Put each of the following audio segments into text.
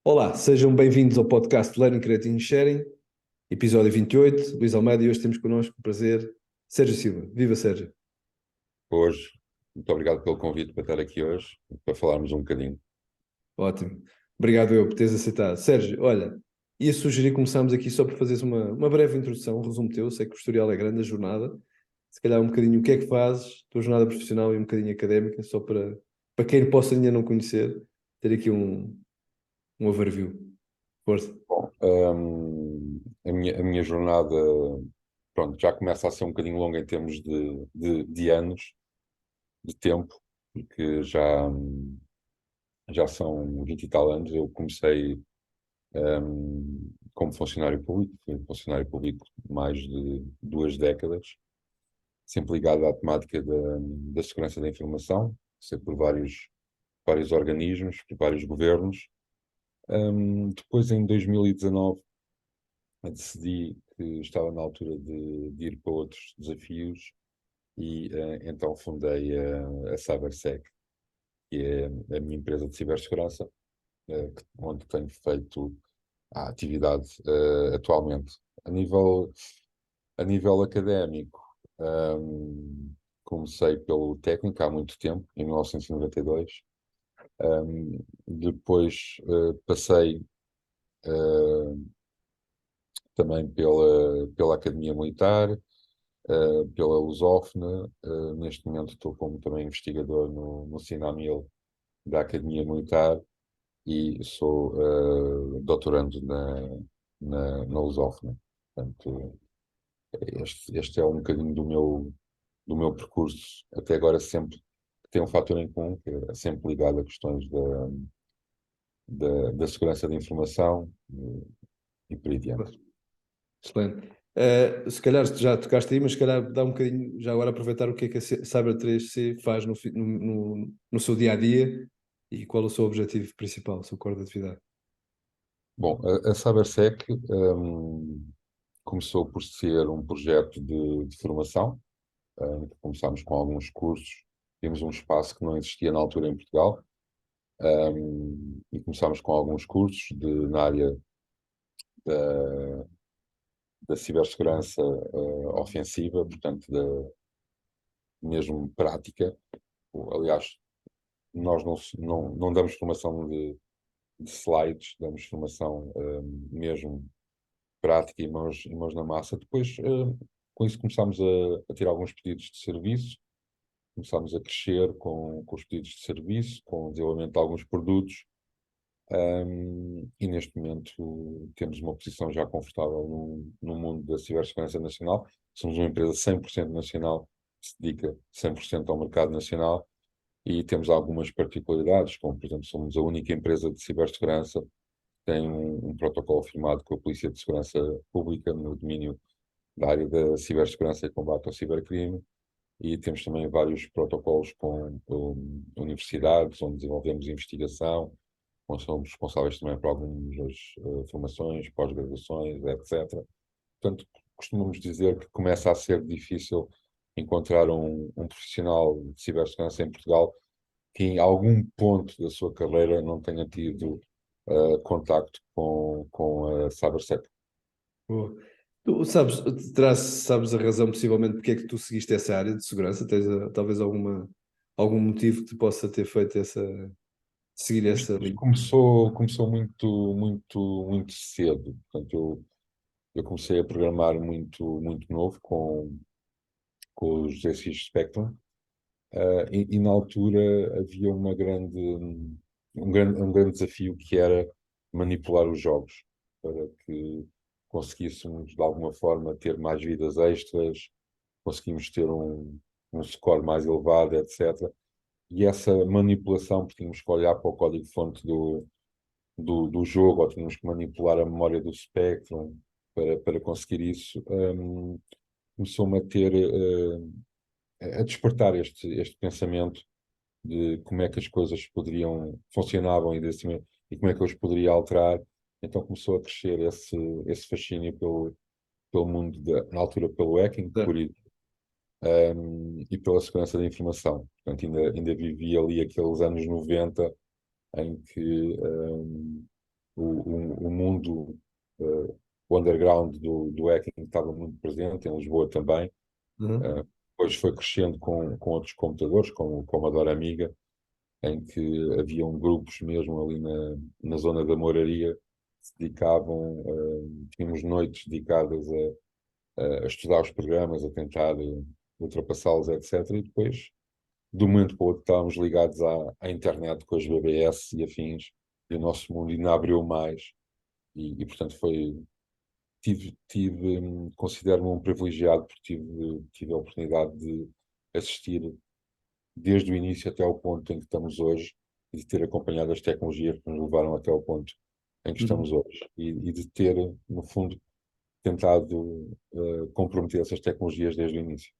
Olá, sejam bem-vindos ao podcast Learning, Creating e Sharing, episódio 28. Luís Almeida, e hoje temos connosco o prazer, Sérgio Silva. Viva, Sérgio. Hoje. Muito obrigado pelo convite para estar aqui hoje, para falarmos um bocadinho. Ótimo. Obrigado eu por teres aceitado. Sérgio, olha, ia sugerir começarmos aqui só por fazeres uma breve introdução, um resumo teu. Sei que o historial é grande, a jornada. Se calhar um bocadinho o que é que fazes, tua jornada profissional e um bocadinho académica, só para quem possa ainda não conhecer, ter aqui um overview. Força. Bom, a minha jornada, pronto, já começa a ser um bocadinho longa em termos de anos, de tempo, porque já são 20 e tal anos. Eu comecei como funcionário público, fui funcionário público mais de 2 décadas, sempre ligado à temática da segurança da informação, sei por vários organismos, por vários governos. Depois, em 2019, decidi que estava na altura de ir para outros desafios e então fundei a CyberSec, que é a minha empresa de cibersegurança, onde tenho feito a atividade atualmente. A nível, a nível académico, comecei pelo técnico há muito tempo, em 1992. Depois passei também pela Academia Militar, pela Lusófona. Neste momento estou como também investigador no CINAMIL da Academia Militar e sou doutorando na Lusófona. Portanto, este é um bocadinho do meu percurso. Até agora sempre tem um fator em comum, que é sempre ligado a questões da segurança da informação e por aí adiante. Excelente. Se calhar já tocaste aí, mas se calhar dá um bocadinho, já agora aproveitar o que é que a Cyber 3C faz no seu dia a dia e qual é o seu objetivo principal, o seu core de atividade. Bom, a CyberSec começou por ser um projeto de formação. Começámos com alguns cursos, tínhamos um espaço que não existia na altura em Portugal, e começámos com alguns cursos na área da, da cibersegurança ofensiva, portanto, mesmo prática. Aliás, nós não damos formação de slides, damos formação mesmo prática e mãos na massa. Depois, com isso, começámos a ter alguns pedidos de serviço, começámos a crescer com os pedidos de serviço, com o desenvolvimento de alguns produtos, e neste momento temos uma posição já confortável no mundo da cibersegurança nacional. Somos uma empresa 100% nacional, que se dedica 100% ao mercado nacional, e temos algumas particularidades, como, por exemplo, somos a única empresa de cibersegurança que tem um protocolo firmado com a Polícia de Segurança Pública no domínio da área da cibersegurança e combate ao cibercrime, e temos também vários protocolos com universidades, onde desenvolvemos investigação, onde somos responsáveis também por algumas formações, pós-graduações, etc. Portanto, costumamos dizer que começa a ser difícil encontrar um profissional de cibersegurança em Portugal que em algum ponto da sua carreira não tenha tido contacto com a CyberSec. Boa. Tu sabes a razão possivelmente porque é que tu seguiste essa área de segurança? Tens talvez algum motivo que te possa ter feito seguir essa Isto linha? começou muito cedo. Portanto, eu comecei a programar muito novo com os ZX Spectrum, e na altura havia um grande desafio, que era manipular os jogos para que conseguíssemos de alguma forma ter mais vidas extras, conseguimos ter um score mais elevado, etc. E essa manipulação, porque tínhamos que olhar para o código-fonte do jogo, ou tínhamos que manipular a memória do Spectrum para conseguir isso. Começou-me a despertar este pensamento de como é que as coisas funcionavam e como é que eu os poderia alterar. Então começou a crescer esse fascínio pelo mundo, na altura pelo hacking, Certo. e pela segurança da informação. Portanto, ainda vivi ali aqueles anos 90 em que o mundo, o underground do hacking estava muito presente, em Lisboa também. Uhum. Depois foi crescendo com outros computadores, como o Commodore Amiga, em que haviam grupos mesmo ali na zona da Moraria que se dedicavam, tínhamos noites dedicadas a estudar os programas, a tentar ultrapassá-los, etc. E depois, de um momento para o outro, estávamos ligados à internet com as BBS e afins, e o nosso mundo ainda abriu mais. Portanto, considero-me um privilegiado porque tive a oportunidade de assistir desde o início até ao ponto em que estamos hoje e de ter acompanhado as tecnologias que nos levaram até ao ponto em que estamos Uhum. hoje e de ter, no fundo, tentado comprometer essas tecnologias desde o início.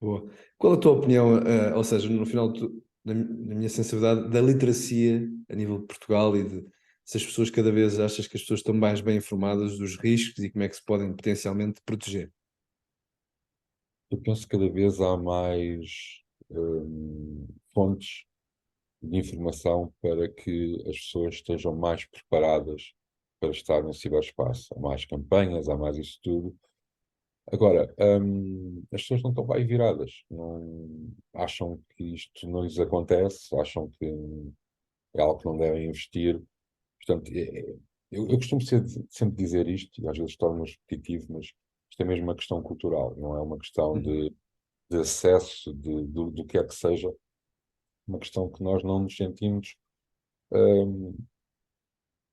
Boa. Qual a tua opinião, ou seja, no final, na minha sensibilidade, da literacia a nível de Portugal e de se as pessoas cada vez achas que as pessoas estão mais bem informadas dos riscos e como é que se podem potencialmente proteger? Eu penso que cada vez há mais fontes de informação para que as pessoas estejam mais preparadas para estar no ciberespaço. Há mais campanhas, há mais isso tudo. Agora, as pessoas não estão bem viradas, não, acham que isto não lhes acontece, acham que é algo que não devem investir. Portanto, eu costumo sempre dizer isto, e às vezes torno-me repetitivo, mas isto é mesmo uma questão cultural, não é uma questão Uhum. de acesso, do que é que seja, uma questão que nós não nos sentimos hum,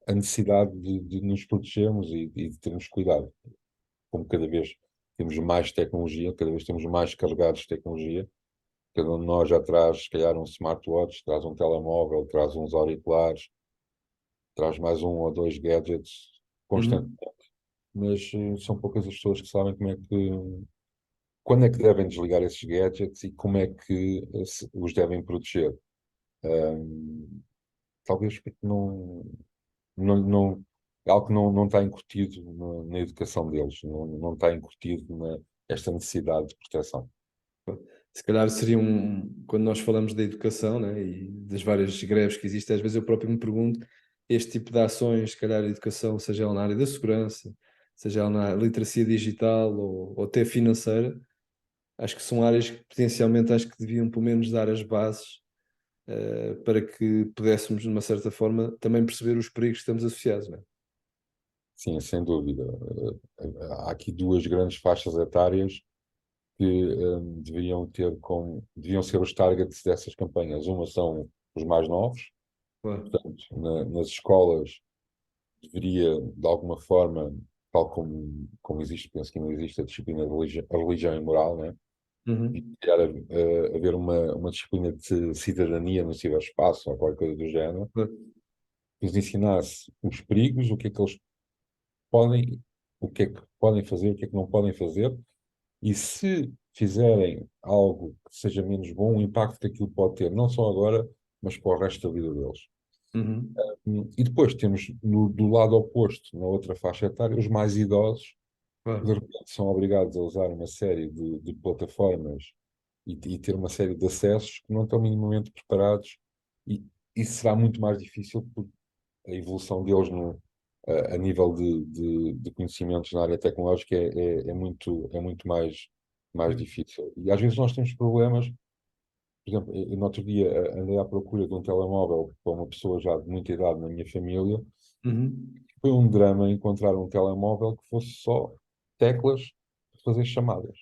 a necessidade de nos protegermos e de termos cuidado. Como cada vez temos mais tecnologia, cada vez temos mais carregados de tecnologia, cada um de nós já traz, se calhar, um smartwatch, traz um telemóvel, traz uns auriculares, traz mais um ou dois gadgets constantemente, Uhum. mas são poucas as pessoas que sabem quando é que devem desligar esses gadgets e como é que os devem proteger. Hum, Talvez porque não, é algo que não está incutido na educação deles, não está incutido esta necessidade de proteção. Se calhar seria quando nós falamos da educação, né, e das várias greves que existem, às vezes eu próprio me pergunto, este tipo de ações, se calhar a educação, seja ela na área da segurança, seja ela na literacia digital ou até financeira, acho que são áreas que potencialmente acho que deviam pelo menos dar as bases para que pudéssemos, de uma certa forma, também perceber os perigos que estamos associados, né? Sim, sem dúvida. Há aqui duas grandes faixas etárias que deviam ser os targets dessas campanhas. Uma são os mais novos, Claro. portanto, nas escolas deveria, de alguma forma, tal como existe, penso que ainda existe a disciplina de a religião e moral, né? E Uhum. criar, haver uma disciplina de cidadania no ciberespaço ou qualquer coisa do género, Claro. que os ensinasse os perigos, o que é que eles podem, o que é que podem fazer, o que é que não podem fazer, e se fizerem algo que seja menos bom, o impacto que aquilo pode ter, não só agora, mas para o resto da vida deles. Uhum. E depois temos do lado oposto, na outra faixa etária, os mais idosos, que de Claro. repente são obrigados a usar uma série de plataformas e ter uma série de acessos que não estão minimamente preparados, e isso será muito mais difícil porque a evolução deles a nível de conhecimentos na área tecnológica é muito mais difícil. E às vezes nós temos problemas, por exemplo, eu no outro dia andei à procura de um telemóvel para uma pessoa já de muita idade na minha família. Uhum. Foi um drama encontrar um telemóvel que fosse só teclas para fazer chamadas.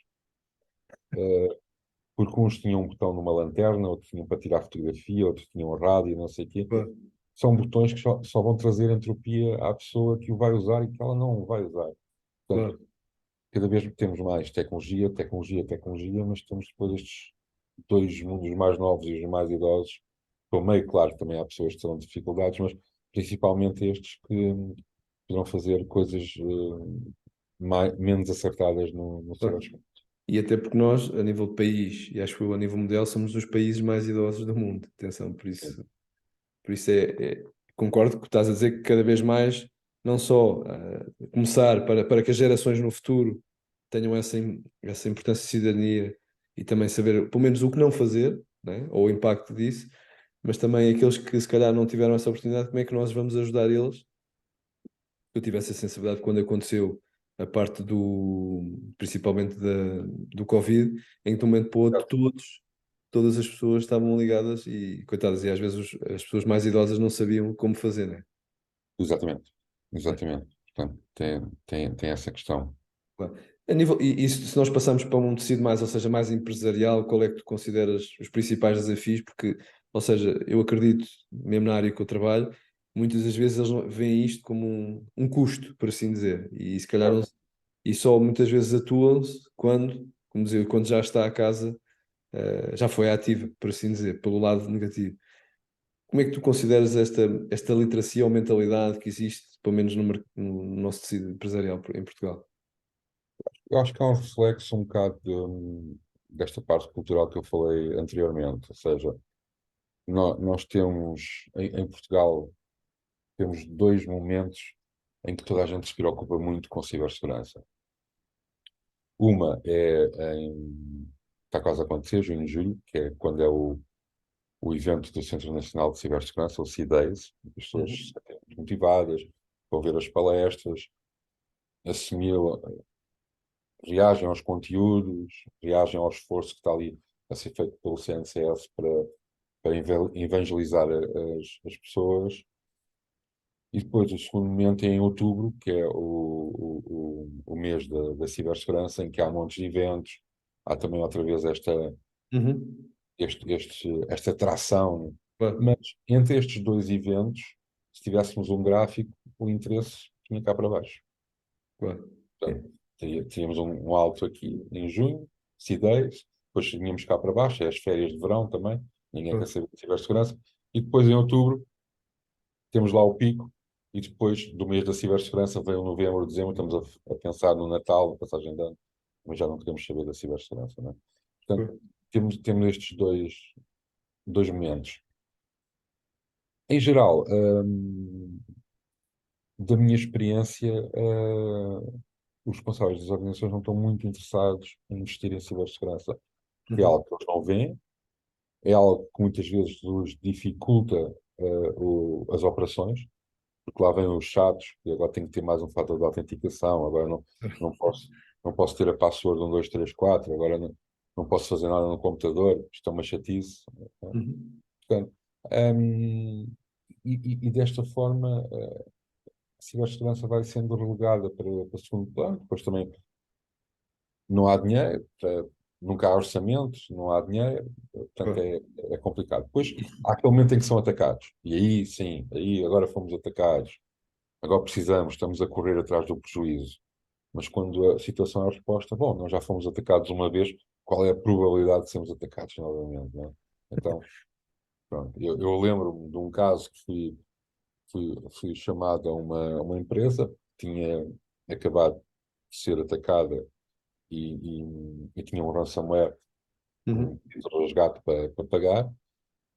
Porque uns tinham um botão numa lanterna, outros tinham para tirar fotografia, outros tinham rádio, não sei o quê. Claro. São botões que só vão trazer entropia à pessoa que o vai usar e que ela não o vai usar. Portanto, Claro. cada vez temos mais tecnologia, tecnologia, tecnologia, mas temos depois estes dois mundos mais novos e os mais idosos. Pelo meio, claro, também há pessoas que terão dificuldades, mas principalmente estes que poderão fazer coisas menos acertadas no Claro. ciberespaço. E até porque nós, a nível de país, e acho que a nível mundial, somos os países mais idosos do mundo. Atenção, por isso concordo com o que estás a dizer que cada vez mais, não só começar para que as gerações no futuro tenham essa importância de cidadania e também saber, pelo menos, o que não fazer, né? Ou o impacto disso, mas também aqueles que se calhar não tiveram essa oportunidade, como é que nós vamos ajudar eles eu tive essa sensibilidade quando aconteceu a parte principalmente do Covid, em que de um momento para o outro todas as pessoas estavam ligadas e, coitadas, e às vezes as pessoas mais idosas não sabiam como fazer, né? Exatamente, É, exatamente. Portanto, tem essa questão. claro. E se nós passamos para um tecido mais, ou seja, mais empresarial, qual é que tu consideras os principais desafios? Porque, ou seja, eu acredito, mesmo na área que eu trabalho, muitas das vezes eles veem isto como um custo, por assim dizer, e se calhar e só muitas vezes atuam-se quando, como dizer, quando já está a casa, já foi ativa, por assim dizer, pelo lado negativo. Como é que tu consideras esta literacia ou mentalidade que existe, pelo menos no nosso tecido empresarial em Portugal? Eu acho que é um reflexo um bocado desta parte cultural que eu falei anteriormente. Ou seja, nós temos, em Portugal, temos dois momentos em que toda a gente se preocupa muito com cibersegurança. Uma está quase a acontecer, junho e julho, que é quando é o evento do Centro Nacional de Cibersegurança, o CIDES, as pessoas se Uhum. sentem muito motivadas, vão ver as palestras, assimilam, reagem aos conteúdos, reagem ao esforço que está ali a ser feito pelo CNCS para evangelizar as pessoas. E depois o segundo momento é em outubro, que é o mês da cibersegurança, em que há montes de eventos, há também outra vez Uhum. esta atração. Claro, Mas entre estes dois eventos, se tivéssemos um gráfico, o interesse vinha cá para baixo. claro. É. Portanto, tínhamos um alto aqui em junho, Cideiros, depois vinhamos cá para baixo, é as férias de verão também, ninguém quer Claro, saber de cibersegurança, e depois em outubro temos lá o pico, e depois do mês da cibersegurança vem o novembro, dezembro, estamos a pensar no Natal, na passagem de ano, mas já não queremos saber da cibersegurança, não é? Portanto, claro. temos estes dois momentos. Em geral, da minha experiência, os responsáveis das organizações não estão muito interessados em investir em cibersegurança, porque é Uhum. algo que eles não veem, é algo que muitas vezes os dificulta, as operações, porque lá vêm os chatos, e agora tenho que ter mais um fator de autenticação, agora não posso, não posso ter a password 1, 2, 3, 4, agora não posso fazer nada no computador, isto é uma chatice. Uhum. Portanto, hum, e desta forma, a cibersegurança vai sendo relegada para segundo plano, depois também não há dinheiro, nunca há orçamentos, não há dinheiro, portanto Claro. é complicado. Depois há aquele momento em que são atacados, e aí sim, aí agora fomos atacados, agora precisamos, estamos a correr atrás do prejuízo. Mas quando a situação é a resposta, bom, nós já fomos atacados uma vez, qual é a probabilidade de sermos atacados novamente, não é? Então, pronto, eu lembro-me de um caso que fui chamado a uma empresa que tinha acabado de ser atacada e tinha um ransomware com um Uhum. pedido de resgate para pagar.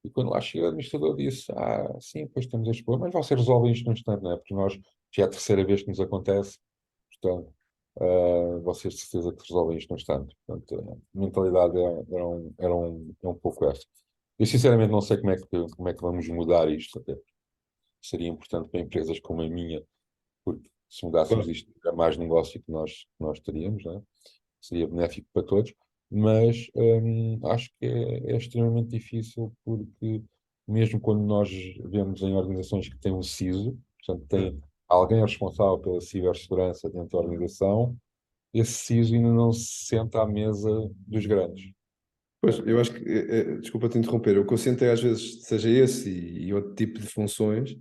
E quando lá cheguei, o administrador disse: Ah, sim, pois temos este problema, mas vocês resolvem isto num instante, não é? Porque nós já é a terceira vez que nos acontece, portanto, vocês de certeza que resolvem isto num instante. Portanto, a mentalidade era um pouco essa. Eu sinceramente não sei como é que vamos mudar isto. Até seria importante para empresas como a minha, porque se mudássemos Claro. isto, era mais negócio que nós teríamos, não é? Seria benéfico para todos, mas acho que é extremamente difícil porque mesmo quando nós vemos em organizações que têm um CISO, portanto É. tem alguém responsável pela cibersegurança dentro da organização, esse CISO ainda não se senta à mesa dos grandes. Pois, eu acho que, desculpa te interromper, o que eu sinto é às vezes, seja esse e outro tipo de funções,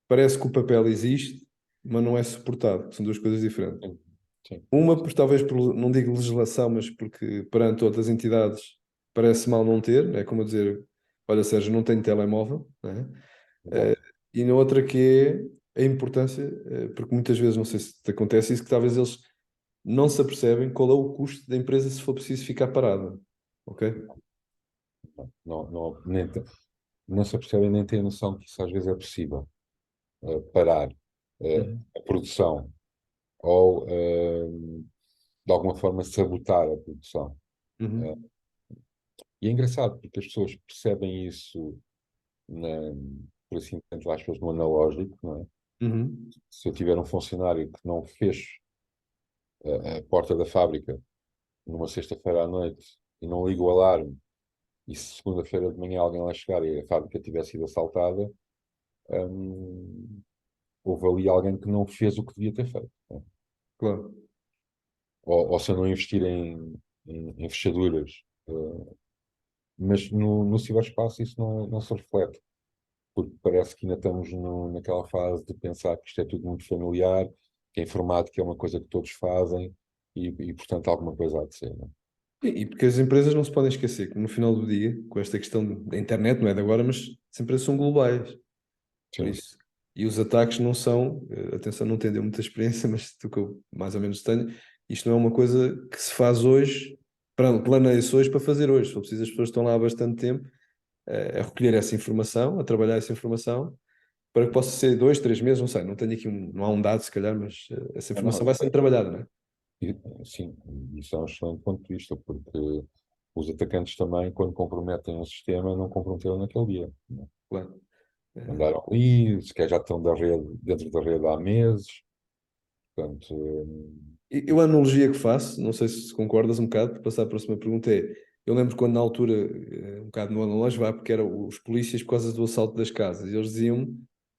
parece que o papel existe, mas não é suportado, que são duas coisas diferentes. Sim, sim, Uma, talvez por, não digo legislação, mas porque perante outras entidades parece mal não ter, é como eu dizer, olha, Sérgio, não tenho telemóvel, né? Eh, exato. e na outra que é a importância, porque muitas vezes, não sei se te acontece isso, que talvez eles não se apercebem qual é o custo da empresa se for preciso ficar parada, ok? Não se apercebem nem têm noção que isso às vezes é possível. Parar Uhum. a produção ou de alguma forma sabotar a produção. Eh, Uhum. e é engraçado porque as pessoas percebem isso, na, por assim dizer, entre aspas, no analógico, não é? Uhum. Se eu tiver um funcionário que não feche a porta da fábrica numa sexta-feira à noite e não liga o alarme, e se segunda-feira de manhã alguém lá chegar e a fábrica tiver sido assaltada, hum, houve ali alguém que não fez o que devia ter feito, né? Claro. Ou se eu não investir em fechaduras. Mas no ciberespaço isso não se reflete, porque parece que ainda estamos naquela fase de pensar que isto é tudo muito familiar, que a informática é uma coisa que todos fazem portanto, alguma coisa há de ser, né? E porque as empresas não se podem esquecer que no final do dia, com esta questão da internet, não é de agora, mas as empresas são globais. Por Sim, isso. E os ataques não são, atenção, não tenho muita experiência, mas do que eu mais ou menos tenho, isto não é uma coisa que se faz hoje, planeia-se hoje para fazer hoje. Se for preciso, as pessoas estão lá há bastante tempo a recolher essa informação, a trabalhar essa informação, para que possa ser 2, 3 meses, não sei, não tenho aqui não há um dado se calhar, mas essa não, informação vai sendo trabalhada, não é? e- sim, isso é um excelente ponto de vista, porque os atacantes também, quando comprometem um sistema, não comprometeram naquele dia, né? Claro. Andaram ali, se calhar já estão dentro da rede há meses, portanto, Eu a analogia que faço, não sei se concordas um bocado, para passar à próxima pergunta é, eu lembro quando na altura, um bocado no analógico, vá, porque eram os polícias por causa do assalto das casas, e eles diziam,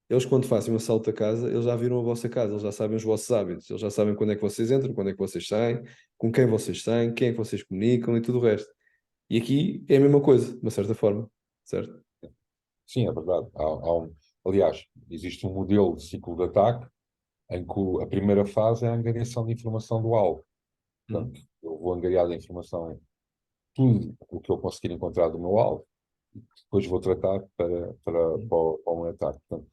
eles quando fazem um assalto da casa, eles já viram a vossa casa, eles já sabem os vossos hábitos, eles já sabem quando é que vocês entram, quando é que vocês saem, com quem vocês saem, quem é que vocês comunicam e tudo o resto. E aqui é a mesma coisa, de uma certa forma, certo? sim, é verdade. Aliás, existe um modelo de ciclo de ataque em que a primeira fase é a angariação de informação do alvo. Portanto, Hum, eu vou angariar a informação, tudo o que eu conseguir encontrar do meu alvo, e depois vou tratar hum, para um ataque. Portanto,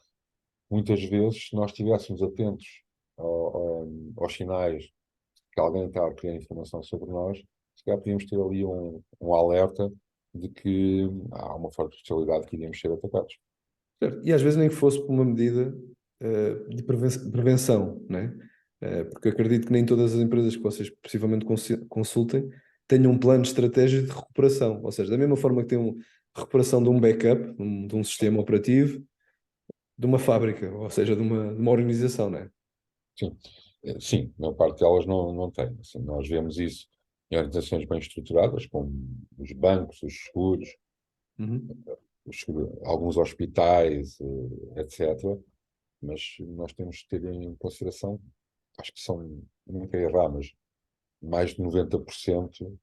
muitas vezes, se nós estivéssemos atentos aos sinais que alguém está a recolher informação sobre nós, se calhar podíamos ter ali um alerta de que há uma forte possibilidade que iríamos ser atacados. certo. E às vezes nem que fosse por uma medida de prevenção, né? Porque acredito que nem todas as empresas que vocês possivelmente consultem tenham um plano de estratégia de recuperação. Ou seja, da mesma forma que tem uma recuperação de um backup, de um sistema operativo, de uma fábrica, ou seja, de uma organização, né? Sim, sim, a maior parte delas não tem. Assim, nós vemos isso em organizações bem estruturadas, como os bancos, os seguros, Uhum. alguns hospitais, etc. Mas nós temos que ter em consideração, acho que são, não quero errar, mas mais de 90%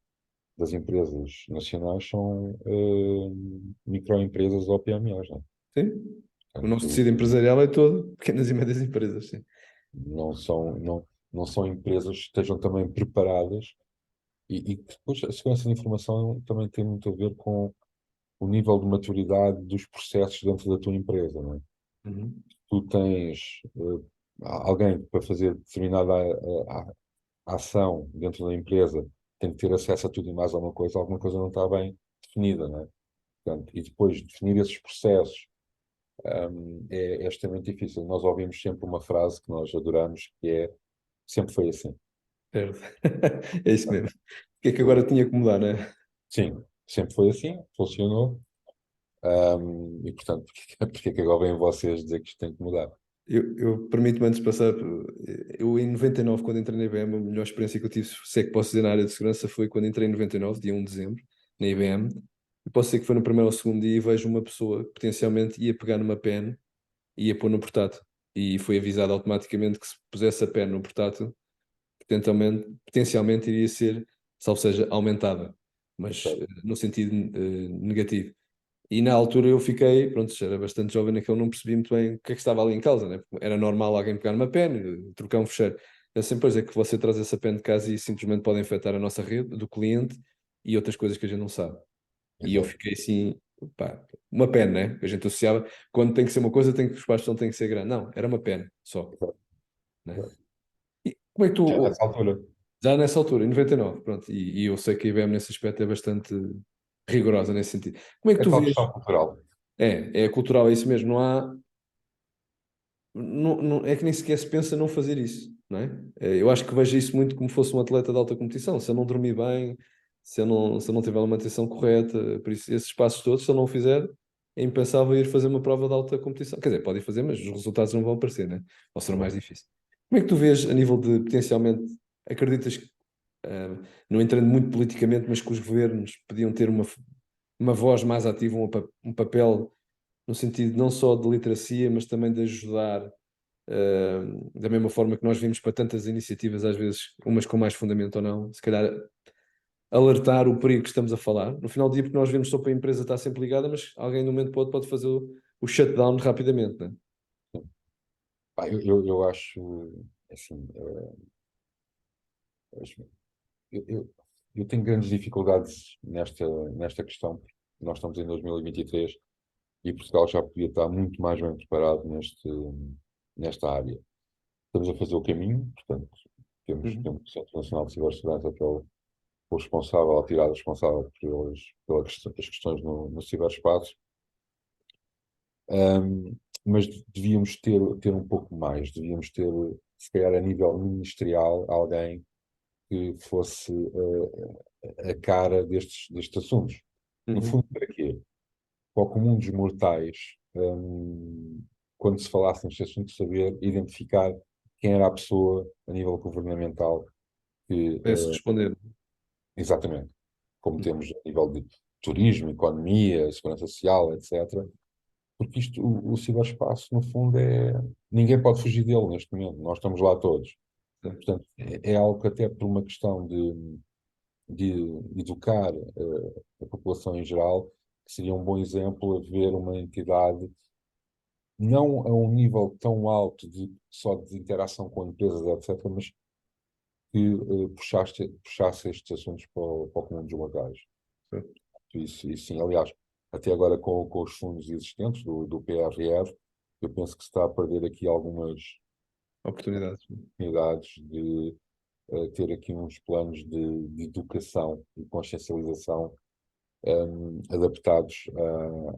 das empresas nacionais são microempresas ou PMEs, né? Sim. O nosso Portanto, tecido empresarial é todo pequenas e médias empresas, sim. não são empresas que estejam também preparadas e que depois a segurança da informação também tem muito a ver com o nível de maturidade dos processos dentro da tua empresa, não é? Uhum. Tu tens alguém para fazer determinada ação dentro da empresa, tem que ter acesso a tudo e mais alguma coisa não está bem definida, não é? Portanto, e depois definir esses processos, é extremamente difícil. Nós ouvimos sempre uma frase que nós adoramos, que é sempre foi assim. Certo. É isso mesmo. O que é que agora tinha que mudar, né? Sim, sempre foi assim, funcionou. E portanto, porque é que agora vêm vocês dizer que isto tem que mudar? Eu permito-me antes passar. Eu, em 99, quando entrei na IBM, a melhor experiência que eu tive, se é que posso dizer, na área de segurança, foi quando entrei em 99, dia 1 de dezembro, na IBM. E posso dizer que foi no primeiro ou segundo dia e vejo uma pessoa que potencialmente ia pegar numa pen e ia pôr no portátil. E foi avisado automaticamente que se pusesse a pen no portátil, potencialmente iria ser, salvo seja, aumentada, mas Certo? no sentido negativo. E na altura eu fiquei, pronto, já era bastante jovem naquele, não percebi muito bem o que é que estava ali em causa, né? Era normal alguém pegar uma pen, trocar um fecheiro. Eu sempre, pois é que você traz essa pen de casa e simplesmente pode infectar a nossa rede, do cliente e outras coisas que a gente não sabe. E eu Exato. fiquei assim, pá, uma pen, né? Que a gente associava, quando tem que ser uma coisa, tem que, os espaços não têm que ser grande. Não, era uma pen só, Exato. né? Exato. E como é que tu, Já nessa altura, já nessa altura, em 99, pronto, e eu sei que a IBM nesse aspecto é bastante rigorosa nesse sentido. Como é que é tu tal vês? questão cultural. É cultural, é isso mesmo. Não há. É que nem sequer se pensa não fazer isso, não é? Eu acho que vejo isso muito como fosse um atleta de alta competição. Se eu não dormir bem, se eu não tiver uma manutenção correta, por isso, esses passos todos, se eu não o fizer, é impensável ir fazer uma prova de alta competição. Quer dizer, pode ir fazer, mas os resultados não vão aparecer, né? Ou serão mais difíceis. Como é que tu vês a nível de potencialmente, acreditas que, não entrando muito politicamente, mas que os governos podiam ter uma voz mais ativa, um papel no sentido não só de literacia, mas também de ajudar, da mesma forma que nós vimos para tantas iniciativas, às vezes umas com mais fundamento ou não, se calhar alertar o perigo que estamos a falar. No final do dia, porque nós vemos só para a empresa estar sempre ligada, mas alguém no momento pode fazer o shutdown rapidamente, né? Pá, eu acho, assim, acho- eu, eu, eu tenho grandes dificuldades nesta questão, porque nós estamos em 2023 e Portugal já podia estar muito mais bem preparado nesta área. Estamos a fazer o caminho, portanto, temos Uhum. o Centro Nacional de Cibersegurança, que é o responsável, a tirada responsável pelas questões no ciberespaço. Mas devíamos ter um pouco mais, devíamos ter, se calhar, a nível ministerial, alguém que fosse a cara destes assuntos. No fundo, Uhum. para quê? Para o comum dos mortais, quando se falasse nestes assuntos, saber identificar quem era a pessoa a nível governamental que, Parece responder. exatamente, como Uhum. temos a nível de turismo, economia, segurança social, etc. Porque o ciberespaço, no fundo, ninguém pode fugir dele neste momento, nós estamos lá todos. Portanto, é algo que até por uma questão de educar a população em geral, que seria um bom exemplo haver uma entidade, não a um nível tão alto só de interação com empresas, etc., mas que puxasse estes assuntos para o comum dos mortais. Isso sim, aliás, até agora com os fundos existentes do PRR, eu penso que se está a perder aqui algumas Oportunidades. oportunidades de ter aqui uns planos de educação e consciencialização adaptados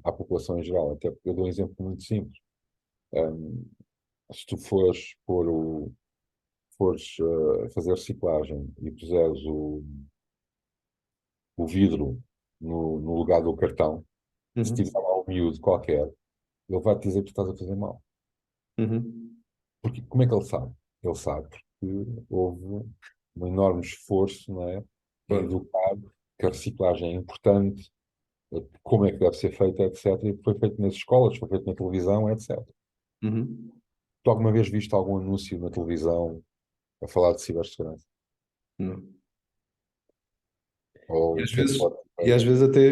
à população em geral. Até porque eu dou um exemplo muito simples. Um, Se tu fores fazer reciclagem e puseres o vidro no lugar do cartão, se Uhum. tiver lá um miúdo qualquer, ele vai te dizer que tu estás a fazer mal. Uhum. Porque, como é que ele sabe? Ele sabe porque houve um enorme esforço, não é, em Claro. educar que a reciclagem é importante, como é que deve ser feita, etc. E foi feito nas escolas, foi feito na televisão, etc. Uhum. Tu alguma vez viste algum anúncio na televisão a falar de cibersegurança? Não. E Ou às o que é que vezes, pode ser e feito? às vezes até,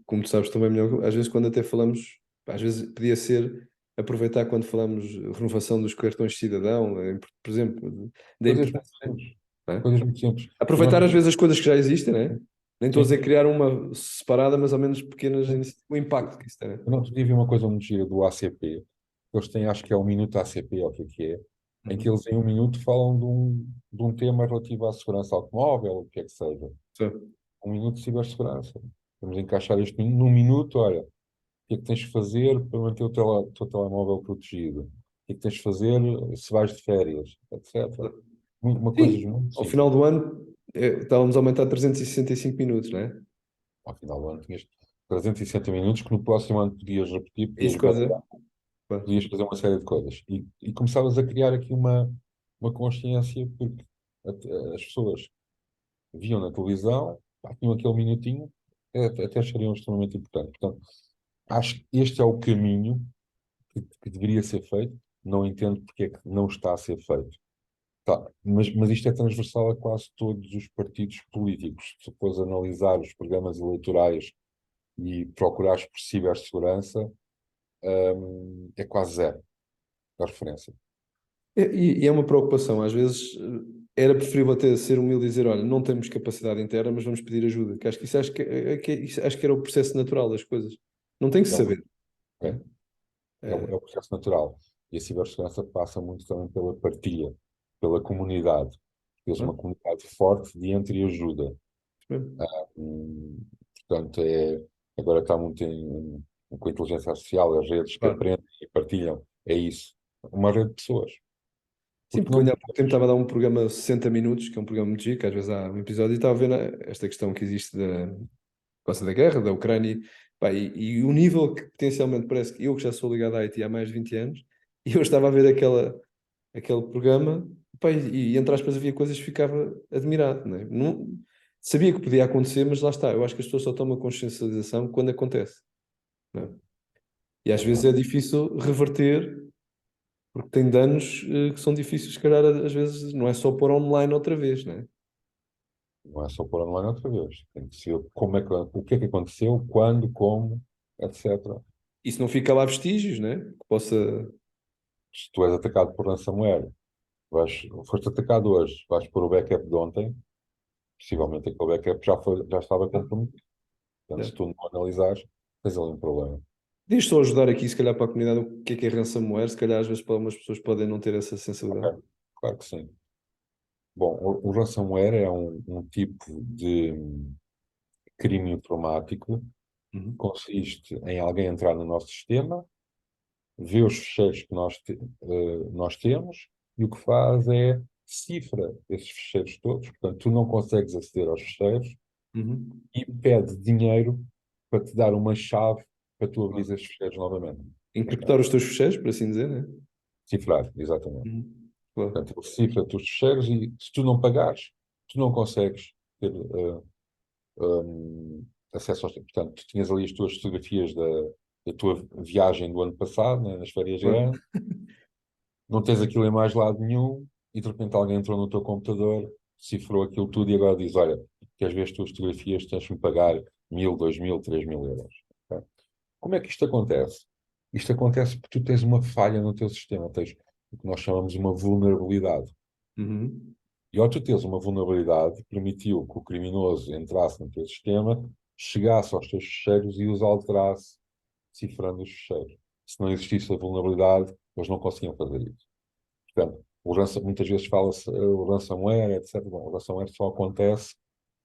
como tu sabes também melhor, às vezes quando até falamos, às vezes podia ser aproveitar quando falamos renovação dos cartões de cidadão, por exemplo, da Coisas muito importância, simples. não é? Coisas muito simples. E nós, Aproveitar às vezes as coisas que já existem, né? Nem estou a dizer sim, criar uma separada, mas ao menos pequenas, sim. o impacto que isso tem, né? Eu não te vi uma coisa muito gira do ACP. Eles têm, acho que é o Minuto ACP, ou o que é, em que Uhum. eles em um minuto falam de um tema relativo à segurança automóvel, o que é que seja. Sim. Um minuto de cibersegurança. Vamos encaixar este minuto. Num minuto, olha, o que é que tens de fazer para manter o teu telemóvel protegido? O que é que tens de fazer se vais de férias, etc. Uma coisas Sim, muito ao simples. final do ano estávamos a aumentar 365 minutos, não é? Ao final do ano tinhas 360 minutos que no próximo ano podias repetir, É podias isso que eu ia validar, dizer. Claro. podias fazer uma série de coisas. E começavas a criar aqui uma consciência, porque as pessoas viam na televisão, pá, tinham aquele minutinho, até achariam extremamente importante. Portanto, acho que este é o caminho que deveria ser feito. Não entendo porque é que não está a ser feito. Tá, mas isto é transversal a quase todos os partidos políticos. Se fores analisar os programas eleitorais e procurares por cibersegurança, é quase zero a referência. E é uma preocupação, às vezes era preferível até ser humilde e dizer, olha, não temos capacidade interna, mas vamos pedir ajuda. Que acho que isso acho acho que era o processo natural das coisas. Não tem que É, o- saber, é, né? é É, o processo natural. E a cibersegurança passa muito também pela partilha, pela comunidade. Tens uma não? comunidade forte de entreajuda. Hum, Portanto, agora está muito com a inteligência artificial, as redes que Claro. aprendem e partilham. É isso. Uma rede de pessoas. Sim, Porque porque eu não ainda há pouco tempo estava a dar um programa 60 minutos, que é um programa muito giro, que às vezes há um episódio, e estava a ver esta questão que existe da guerra da Ucrânia. Pá, e o nível que potencialmente parece que eu que já sou ligado à IT há mais de 20 anos, e eu estava a ver aquele programa, pá, e entre aspas havia coisas que ficava admirado, né? Não, sabia que podia acontecer, mas lá está, eu acho que as pessoas só tomam consciencialização quando acontece, né? E às É vezes verdade. é difícil reverter, porque tem danos que são difíceis, se calhar, às vezes não é só pôr online outra vez, né? Não é só pôr online outra vez. Tem que ser como é que, o que é que aconteceu, quando, como, etc. E se não fica lá vestígios, né? Que possa. Se tu és atacado por ransomware, foste atacado hoje, vais pôr o backup de ontem, possivelmente aquele backup já estava comprometido. Portanto, Yeah. se tu não analisares, tens ali um problema. Diz só ajudar aqui, se calhar, para a comunidade, o que é ransomware, se calhar às vezes para algumas pessoas podem não ter essa sensibilidade. Ok? Claro que sim. Bom, o ransomware é um tipo de crime informático. Uhum. Consiste em alguém entrar no nosso sistema, vê os ficheiros que nós temos e o que faz é cifra esses ficheiros todos. Portanto, tu não consegues aceder aos ficheiros Uhum. e pede dinheiro para te dar uma chave para tu abrir Claro. esses ficheiros novamente. Encriptar os teus fecheiros, por assim dizer, né? Cifrar, exatamente. Uhum. Claro. Portanto, ele cifra os teus ficheiros e se tu não pagares, tu não consegues ter acesso aos. Portanto, tu tinhas ali as tuas fotografias da tua viagem do ano passado, né, nas férias Claro. grandes, não tens aquilo em mais lado nenhum e de repente alguém entrou no teu computador, cifrou aquilo tudo e agora diz: Olha, queres ver as tuas fotografias, tens de me pagar 1.000, 2.000, 3.000 euros. Ok? Como é que isto acontece? Isto acontece porque tu tens uma falha no teu sistema, tens o que nós chamamos uma vulnerabilidade. Uhum. E ao tu teres uma vulnerabilidade, permitiu que o criminoso entrasse no teu sistema, chegasse aos teus ficheiros e os alterasse, cifrando os ficheiros. Se não existisse a vulnerabilidade, eles não conseguiam fazer isso. Portanto, muitas vezes fala-se o ransomware, etc. Bom, o ransomware só acontece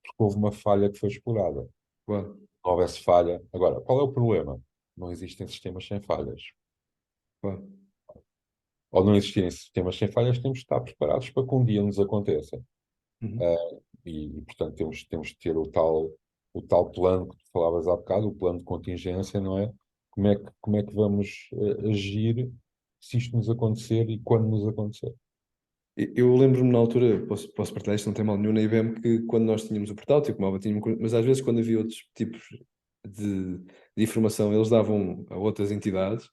porque houve uma falha que foi explorada. Se Claro. não houvesse falha. Agora, qual é o problema? Não existem sistemas sem falhas. Claro. Ao não existirem sistemas sem falhas, temos de estar preparados para que um dia nos aconteça. Uhum. Portanto, temos de ter o tal plano que tu falavas há bocado, o plano de contingência, não é? Como é que vamos agir se isto nos acontecer e quando nos acontecer? Eu lembro-me na altura, posso partilhar isto, não tem mal nenhum, na IBM, que quando nós tínhamos o portal, tipo, mal tínhamos, mas às vezes quando havia outros tipos de informação, eles davam a outras entidades,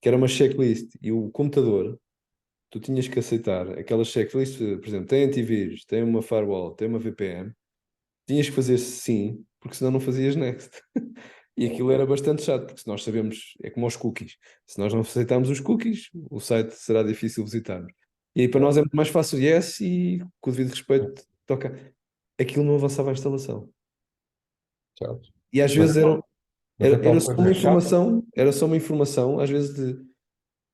que era uma checklist, e o computador, tu tinhas que aceitar aquela checklist, por exemplo, tem antivírus, tem uma firewall, tem uma VPN, tinhas que fazer sim, porque senão não fazias next. E aquilo era bastante chato, porque se nós sabemos, é como os cookies. Se nós não aceitarmos os cookies, o site será difícil visitarmos. E aí para nós é muito mais fácil, yes, e com o devido respeito, toca. Aquilo não avançava a instalação. Certo? E às Mas vezes então, mas era então só coisa uma é chata. informação, era só uma informação, às vezes de.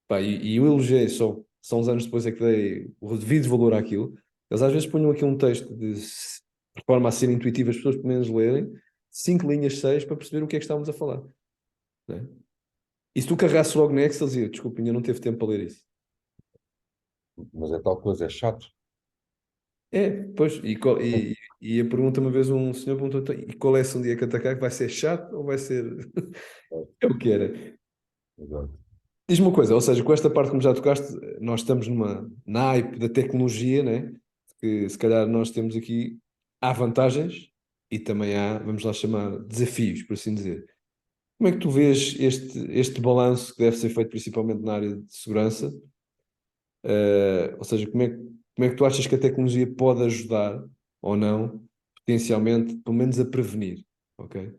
Pá, e eu elogiei, só uns anos depois é que dei o devido valor àquilo. Eles às vezes punham aqui um texto de forma a ser intuitivo, as pessoas pelo menos lerem, 5 linhas, 6, para perceber o que é que estávamos a falar. Né? E se tu carregasses logo next, eles diziam, desculpinha, não teve tempo para ler isso. Mas é tal coisa, é chato. É, pois, e a pergunta uma vez um senhor perguntou, "Então, e qual é esse um dia que atacar, que vai ser chato ou vai ser... É o que era. Exato. Diz-me uma coisa, ou seja, com esta parte como já tocaste, nós estamos numa naipe da tecnologia, né? Que se calhar nós temos aqui, há vantagens e também há, vamos lá chamar, desafios, por assim dizer. Como é que tu vês este balanço que deve ser feito principalmente na área de segurança? Ou seja, como é que tu achas que a tecnologia pode ajudar ou não, potencialmente, pelo menos a prevenir? Ok?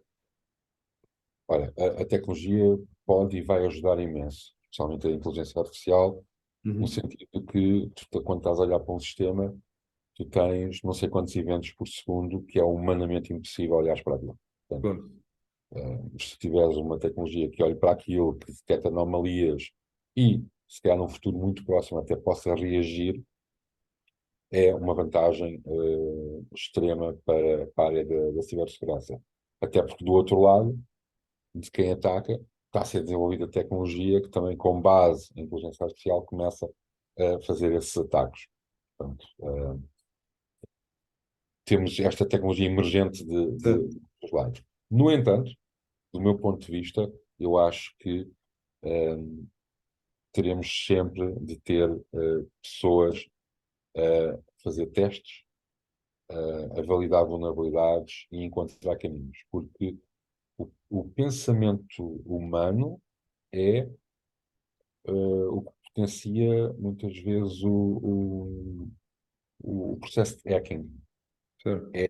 Olha, a tecnologia pode e vai ajudar imenso, especialmente a inteligência artificial, no Uhum. sentido de que quando estás a olhar para um sistema, tu tens não sei quantos eventos por segundo que é humanamente impossível olhar para aquilo. Portanto, Claro. se tiveres uma tecnologia que olhe para aquilo, que detecta anomalias e, se calhar num futuro muito próximo, até possa reagir, é uma vantagem extrema para a área da cibersegurança. Até porque, do outro lado, de quem ataca, está a ser desenvolvida tecnologia que também, com base em inteligência artificial, começa a fazer esses ataques. Portanto, temos esta tecnologia emergente de Certo. dos lados. No entanto, do meu ponto de vista, eu acho que teremos sempre de ter pessoas a fazer testes, a validar vulnerabilidades e encontrar caminhos, porque o pensamento humano é o que potencia muitas vezes o processo de hacking. Certo. É,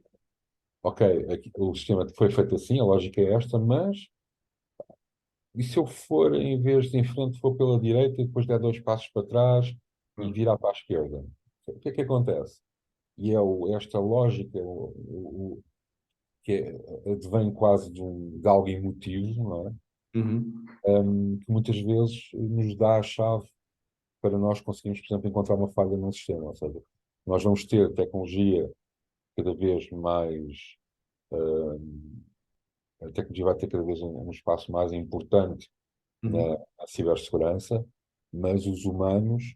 ok, o sistema foi feito assim, a lógica é esta, mas e se eu for, em vez de em frente, for pela direita e depois der 2 passos para trás e Ah. virar para a esquerda? O que é que acontece? E é esta lógica que advém quase de algo emotivo, não é? Uhum. Que muitas vezes nos dá a chave para nós conseguirmos, por exemplo, encontrar uma falha num sistema. Ou seja, nós vamos ter tecnologia cada vez mais. hum, a tecnologia vai ter cada vez um espaço mais importante Uhum. na cibersegurança, mas os humanos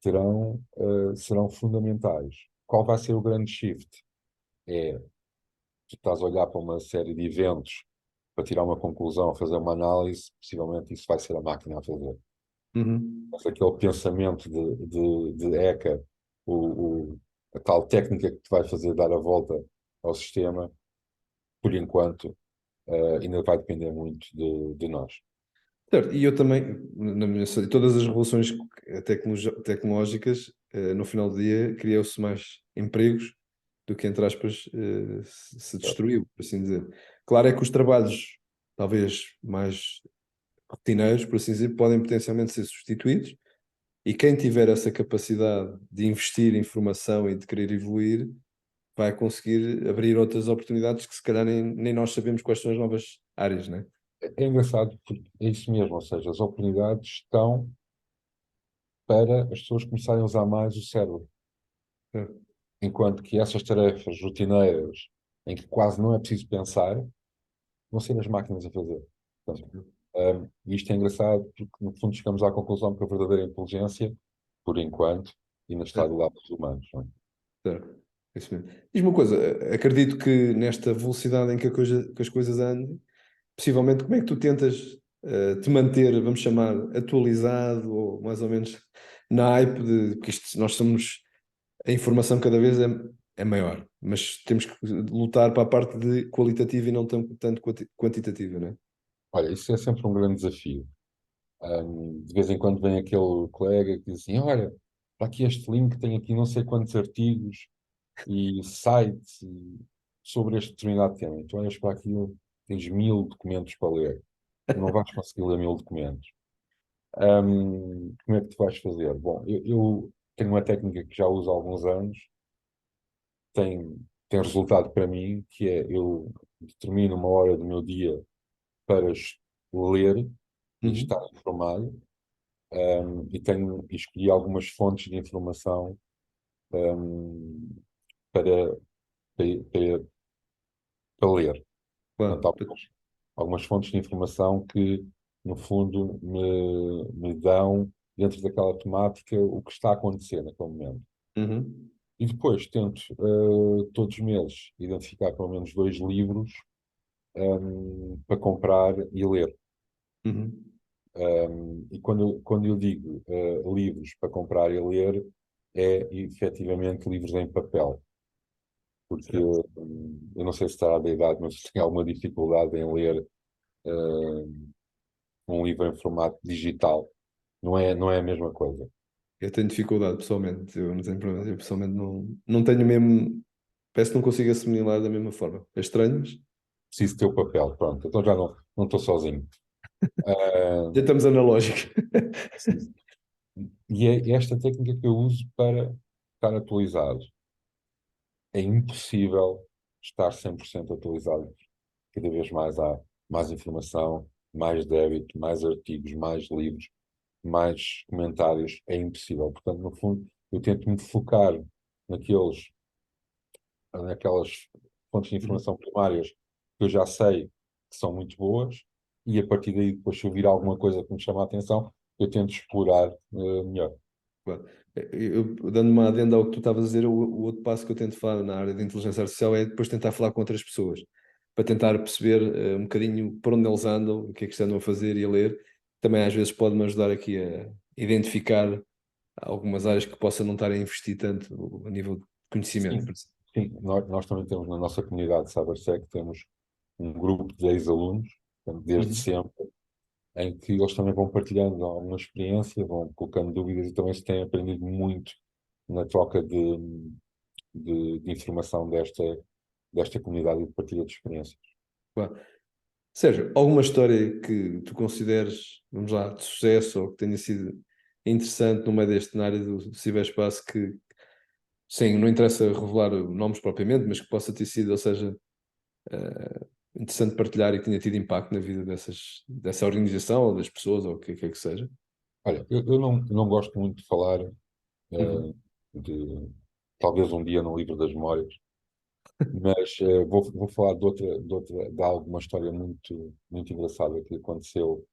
serão fundamentais. Qual vai ser o grande shift? É, tu estás a olhar para uma série de eventos para tirar uma conclusão, fazer uma análise, possivelmente isso vai ser a máquina a fazer. Uhum. Mas aquele pensamento de ECA, a tal técnica que te vai fazer dar a volta ao sistema, por enquanto, ainda vai depender muito de nós. Certo, e eu também, todas as revoluções tecnológicas, no final do dia, criou-se mais empregos do que, entre aspas, se Certo? destruiu, por assim dizer. Claro é que os trabalhos, talvez mais rotineiros, por assim dizer, podem potencialmente ser substituídos, e quem tiver essa capacidade de investir em formação e de querer evoluir, vai conseguir abrir outras oportunidades que se calhar nem nós sabemos quais são as novas áreas, né? É engraçado porque é isso mesmo, ou seja, as oportunidades estão para as pessoas começarem a usar mais o cérebro, É. enquanto que essas tarefas rotineiras, em que quase não é preciso pensar, vão ser as máquinas a fazer. Portanto, e isto é engraçado porque, no fundo, chegamos à conclusão que a verdadeira inteligência, por enquanto, ainda está do lado dos humanos. Não é? Certo. Isso mesmo. Diz-me uma coisa, acredito que nesta velocidade em que, que as coisas andam, possivelmente como é que tu tentas te manter, vamos chamar, atualizado ou mais ou menos na hype de, porque isto, nós somos, a informação cada vez é maior, mas temos que lutar para a parte de qualitativa e não tanto quantitativa, não é? Olha, isso é sempre um grande desafio. De vez em quando vem aquele colega que diz assim: Olha, está aqui este link, tem aqui não sei quantos artigos e sites sobre este determinado tema. Tu olhas para aquilo, tens 1000 documentos para ler. Tu não vais conseguir ler 1000 documentos. Como é que tu vais fazer? Bom, eu tenho uma técnica que já uso há alguns anos, tem resultado para mim, que é eu determino uma hora do meu dia para ler e Uhum. estar informado, e escolhi algumas fontes de informação um, para, para, para ler. Portanto, Claro. algumas fontes de informação que, no fundo, me dão, dentro daquela temática, o que está a acontecer naquele momento. Uhum. E depois tento, todos os meses, identificar pelo menos 2 livros, para comprar e ler. Uhum. E quando eu digo livros para comprar e ler, é efetivamente livros em papel. Porque Certo. eu não sei se está da idade, mas tenho alguma dificuldade em ler um livro em formato digital. Não é a mesma coisa. Eu tenho dificuldade pessoalmente, eu não tenho problema, eu pessoalmente não tenho mesmo, parece que não consigo assimilar da mesma forma. É estranho, mas Preciso ter o papel, pronto. Então já não estou sozinho. Ah, já estamos analógicos. preciso. E é esta técnica que eu uso para estar atualizado. É impossível estar 100% atualizado. Cada vez mais há mais informação, mais débito, mais artigos, mais livros, mais comentários. É impossível. Portanto, no fundo, eu tento me focar naqueles, naquelas fontes de Uhum. informação primárias que eu já sei que são muito boas, e a partir daí, depois, se eu vir alguma coisa que me chama a atenção, eu tento explorar melhor. Claro. Dando uma adenda ao que tu estavas a dizer, o outro passo que eu tento falar na área de inteligência artificial é depois tentar falar com outras pessoas. para tentar perceber um bocadinho por onde eles andam, o que é que estão a fazer e a ler. Também às vezes pode-me ajudar aqui a identificar algumas áreas que possa não estar a investir tanto a nível de conhecimento. Sim, sim. Nós também temos na nossa comunidade de CyberSec, temos um grupo de ex-alunos, portanto, desde Uhum. sempre, em que eles também vão partilhando alguma experiência, vão colocando dúvidas e também se têm aprendido muito na troca de informação desta comunidade e de partilha de experiências. Claro. Sérgio, alguma história que tu consideres, vamos lá, de sucesso ou que tenha sido interessante no meio deste cenário do ciberespaço que, sim, não interessa revelar nomes propriamente, mas que possa ter sido, ou seja, interessante partilhar e que tenha tido impacto na vida dessa organização ou das pessoas ou o que quer que seja? Olha, eu não gosto muito de falar Uhum. de talvez um dia no livro das memórias, mas vou falar de alguma história muito engraçada que aconteceu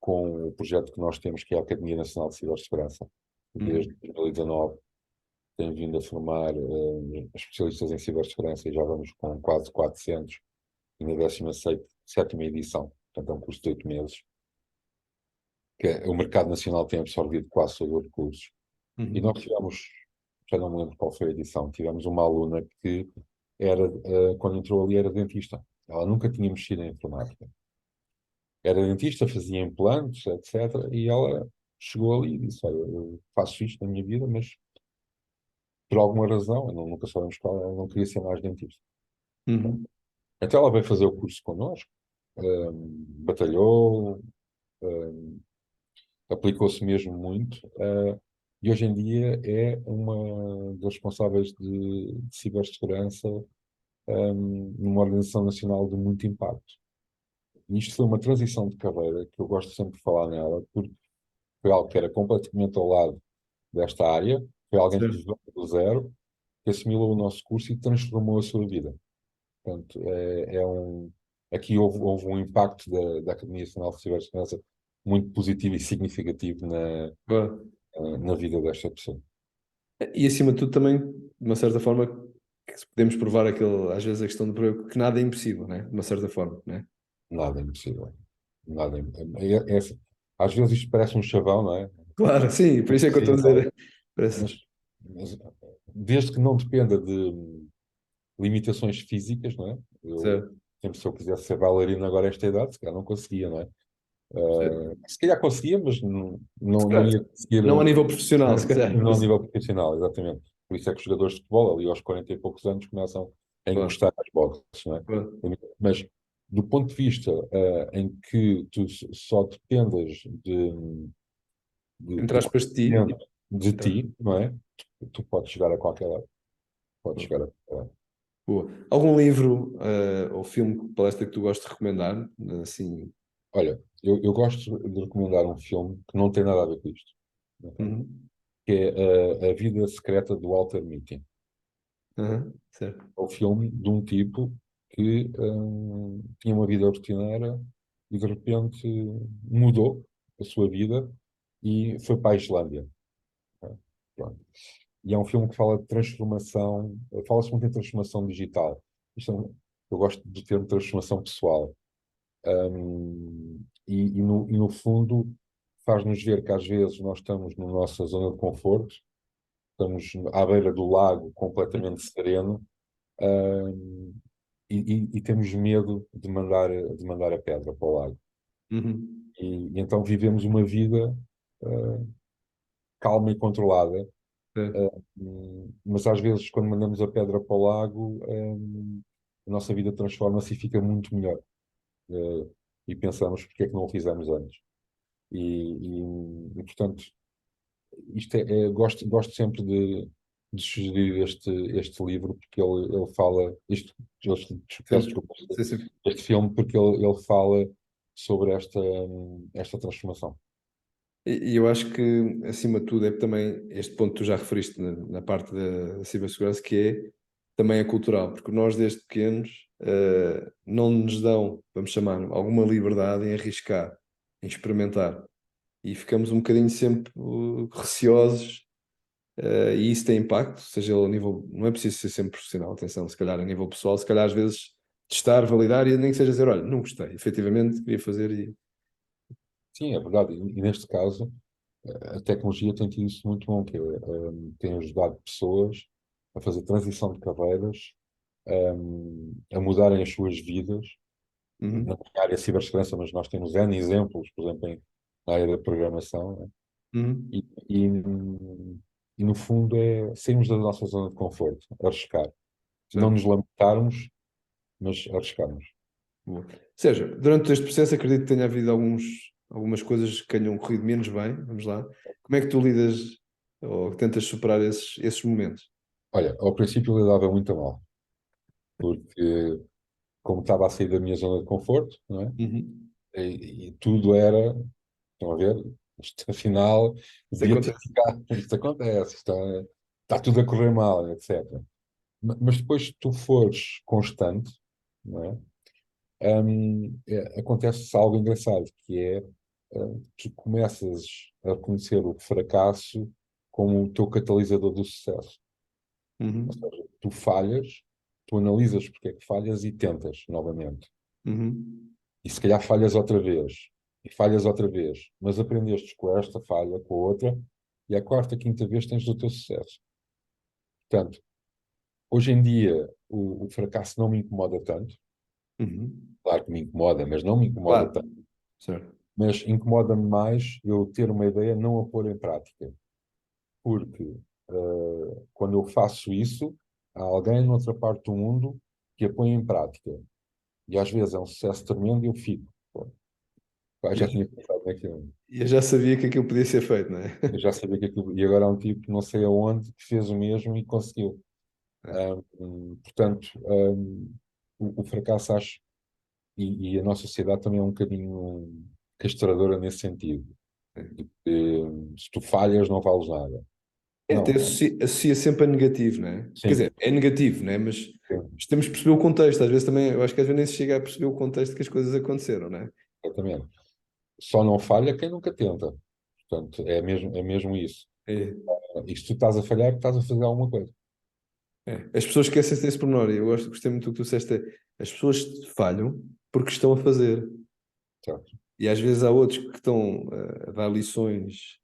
com o projeto que nós temos, que é a Academia Nacional de Cibersegurança. Desde Uhum. 2019 tem vindo a formar especialistas em cibersegurança e já vamos com quase 400 e na 17ª edição, portanto é um curso de 8 meses, que o mercado nacional tem absorvido quase todo o recursos. E Uhum. nós tivemos, já não me lembro qual foi a edição, tivemos uma aluna que quando entrou ali era dentista. Ela nunca tinha mexido em informática. Era dentista, fazia implantes, etc. E ela chegou ali e disse, olha, eu faço isto na minha vida, mas por alguma razão, nunca sabemos qual, ela não queria ser mais dentista. Uhum. Então ela veio fazer o curso connosco, batalhou, aplicou-se mesmo muito, e hoje em dia é uma das responsáveis de cibersegurança, numa organização nacional de muito impacto. E isto foi uma transição de carreira que eu gosto sempre de falar nela, porque foi algo que era completamente ao lado desta área, foi alguém que Certo. veio do zero, que assimilou o nosso curso e transformou a sua vida. Portanto, aqui houve um impacto da Academia Nacional de Cibersegurança muito positivo e significativo Claro. na vida desta pessoa. E acima de tudo também, de uma certa forma, que podemos provar aquele, às vezes a questão do que nada é impossível, né? De uma certa forma, né? Nada é impossível. Nada às vezes isto parece um chavão, não é? Claro, sim, por isso é que eu estou a Impossível, dizer. Parece. mas desde que não dependa de limitações físicas, não é? Certo, Sempre se eu quisesse ser bailarino agora a esta idade, se calhar não conseguia, não é? certo. Se calhar conseguia, mas Se não calhar, ia conseguir, não a nível profissional, se calhar. não a nível profissional, exatamente. Por isso é que os jogadores de futebol, ali aos 40 e poucos anos, começam a Claro, encostar às boxes, não é? claro. Mas do ponto de vista em que tu só dependas Entre do aspas de ti. conhecimento de Entre aspas. ti, não é? Tu podes chegar a qualquer lado. Podes Claro. chegar a qualquer lado. Boa. Algum livro ou filme, palestra que tu gostes de recomendar? Assim. Olha, eu gosto de recomendar um filme que não tem nada a ver com isto, ok? Uhum. Que é A Vida Secreta do Walter Mitty. Uhum. Certo. É o filme de um tipo que tinha uma vida rotineira e de repente mudou a sua vida e foi para a Islândia. Ok? Pronto. E é um filme que fala de transformação, fala-se muito em transformação digital. Eu gosto do termo transformação pessoal. E no fundo faz-nos ver que às vezes nós estamos na nossa zona de conforto, estamos à beira do lago completamente sereno, hum, e temos medo de mandar a pedra para o lago. Uhum. E então vivemos uma vida calma e controlada, Certo. mas às vezes quando mandamos a pedra para o lago, a nossa vida transforma-se e fica muito melhor. E pensamos porque é que não o fizemos antes. Portanto, gosto sempre de sugerir este livro, porque ele fala, peço Sim. desculpa, Sim, sim. este filme, porque ele fala sobre esta transformação. E eu acho que, acima de tudo, é também este ponto que tu já referiste na parte da cibersegurança, que é também é cultural, porque nós, desde pequenos, não nos dão, vamos chamar, alguma liberdade em arriscar, em experimentar. E ficamos um bocadinho sempre receosos, e isso tem impacto, seja ele a nível, não é preciso ser sempre profissional, atenção, se calhar a nível pessoal, se calhar às vezes testar, validar e nem que seja dizer, olha, não gostei, efetivamente queria fazer e... Sim, é verdade. E neste caso, a tecnologia tem tido isso muito bom, que é, tem ajudado pessoas a fazer transição de carreiras, a mudarem as suas vidas na Uhum, área de cibersegurança, mas nós temos N exemplos, por exemplo, na área da programação, né? uhum, E, e, e, no fundo é sairmos da nossa zona de conforto, arriscar. Não certo. nos lamentarmos, mas arriscarmos. Boa. Sérgio, durante este processo acredito que tenha havido algumas coisas que tenham corrido menos bem, vamos lá. Como é que tu lidas ou tentas superar esses momentos? Olha, ao princípio eu lidava muito a mal, porque como estava a sair da minha zona de conforto, não é? Uhum. E tudo era, estão a ver, isto afinal Isso devia ter acontece. ficado, isto acontece, está tudo a correr mal, etc. Mas depois se tu fores constante, não é? Acontece algo engraçado, que é tu começas a reconhecer o fracasso como o teu catalisador do sucesso. Ou Uhum. seja, tu falhas, tu analisas porque é que falhas e tentas novamente. Uhum. E se calhar falhas outra vez, e falhas outra vez, mas aprendestes com esta falha, com a outra, e à quarta, quinta vez tens o teu sucesso. Portanto, hoje em dia o fracasso não me incomoda tanto. Uhum. Claro que me incomoda, mas não me incomoda Claro, tanto. certo. Mas incomoda-me mais eu ter uma ideia não a pôr em prática. Porque quando eu faço isso, há alguém noutra parte do mundo que a põe em prática. E às vezes é um sucesso tremendo e eu fico. Pô, pá, Eu, já tinha pensado naquilo. eu já sabia que aquilo podia ser feito, não é? Eu já sabia que aquilo. E agora há um tipo, não sei aonde, que fez o mesmo e conseguiu. Portanto, o fracasso acho, e a nossa sociedade também é um bocadinho castradora nesse sentido. Se tu falhas, não vales nada. É, até Não, associa sempre a negativo, não é? Quer sim, dizer, é negativo, não é? Mas sim, temos que perceber o contexto. Às vezes também, eu acho que às vezes nem se chega a perceber o contexto que as coisas aconteceram, não é? exatamente. Só não falha quem nunca tenta. Portanto, é mesmo isso. É, E se tu estás a falhar, estás a fazer alguma coisa. é. As pessoas esquecem-se desse pormenor. E eu gostei muito do que tu disseste. As pessoas falham porque estão a fazer. Certo? E às vezes há outros que estão a dar lições,